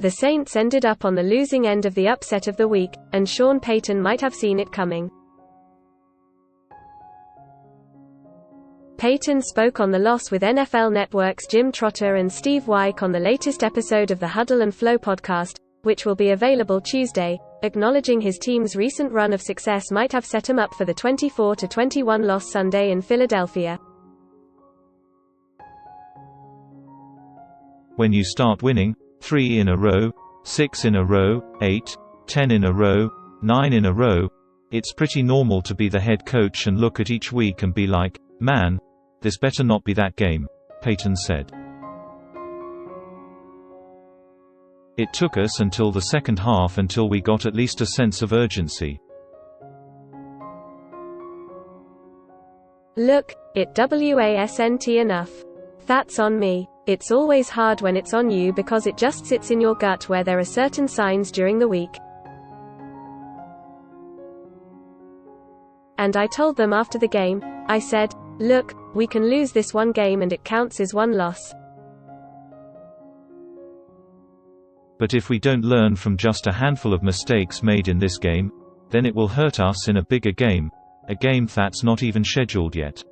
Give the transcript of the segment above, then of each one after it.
The Saints ended up on the losing end of the upset of the week, and Sean Payton might have seen it coming. Payton spoke on the loss with NFL Network's Jim Trotter and Steve Wyche on the latest episode of the Huddle Flow Podcast, which will be available Tuesday, acknowledging his team's recent run of success might have set him up for the 24-21 loss Sunday in Philadelphia. When you start winning, 3 in a row, 6 in a row, 8, 10 in a row, 9 in a row, it's pretty normal to be the head coach and look at each week and be like, man, this better not be that game, Payton said. It took us until the second half until we got at least a sense of urgency. Look, it wasn't enough. That's on me. It's always hard when it's on you because it just sits in your gut where there are certain signs during the week. And I told them after the game, I said, look, we can lose this one game and it counts as one loss. But if we don't learn from just a handful of mistakes made in this game, then it will hurt us in a bigger game, a game that's not even scheduled yet.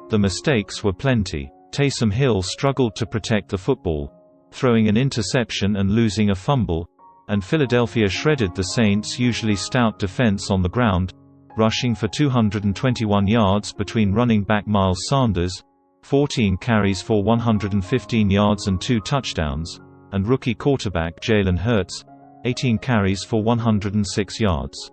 The mistakes were plenty. Taysom Hill struggled to protect the football, throwing an interception and losing a fumble, and Philadelphia shredded the Saints' usually stout defense on the ground, rushing for 221 yards between running back Miles Sanders, 14 carries for 115 yards and 2 touchdowns, and rookie quarterback Jalen Hurts, 18 carries for 106 yards.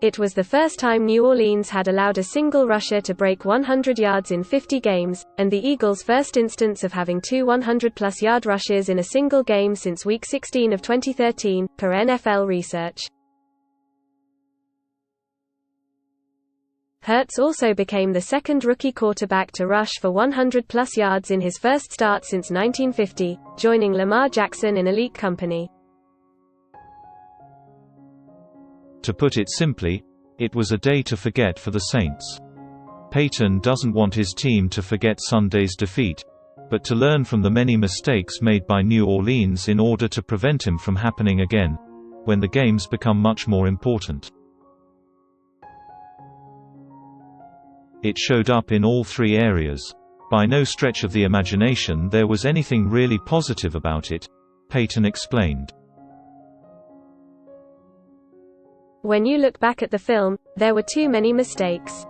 It was the first time New Orleans had allowed a single rusher to break 100 yards in 50 games, and the Eagles' first instance of having 2 100-plus yard rushes in a single game since Week 16 of 2013, per NFL research. Hurts also became the second rookie quarterback to rush for 100-plus yards in his first start since 1950, joining Lamar Jackson in elite company. To put it simply, it was a day to forget for the Saints. Payton doesn't want his team to forget Sunday's defeat, but to learn from the many mistakes made by New Orleans in order to prevent him from happening again, when the games become much more important. It showed up in all 3 areas. By no stretch of the imagination there was anything really positive about it, Payton explained. When you look back at the film, there were too many mistakes.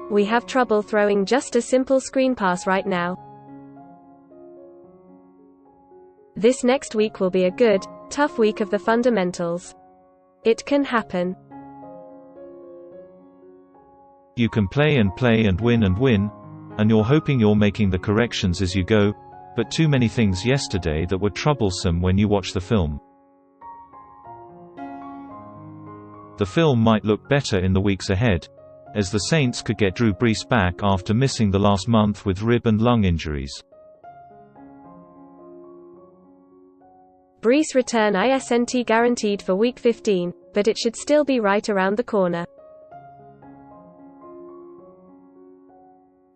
We have trouble throwing just a simple screen pass right now. This next week will be a good, tough week of the fundamentals. It can happen. You can play and win, and you're hoping you're making the corrections as you go, but too many things yesterday that were troublesome when you watch the film. The film might look better in the weeks ahead, as the Saints could get Drew Brees back after missing the last month with rib and lung injuries. Brees return isn't guaranteed for Week 15, but it should still be right around the corner.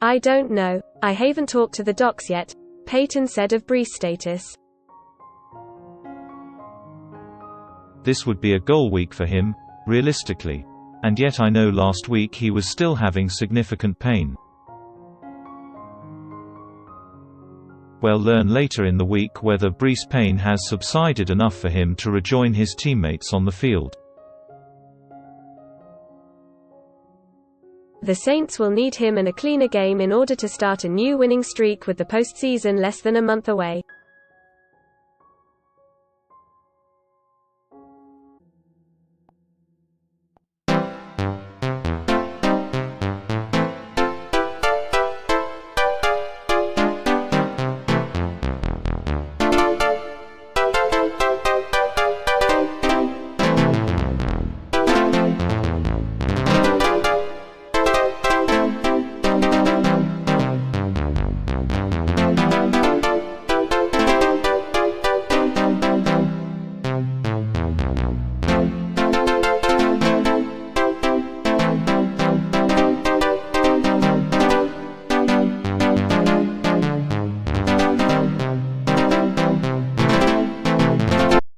I don't know. I haven't talked to the docs yet, Payton said of Brees' status. This would be a goal week for him, realistically. And yet I know last week he was still having significant pain. We'll learn later in the week whether Brees' pain has subsided enough for him to rejoin his teammates on the field. The Saints will need him and a cleaner game in order to start a new winning streak with the postseason less than a month away.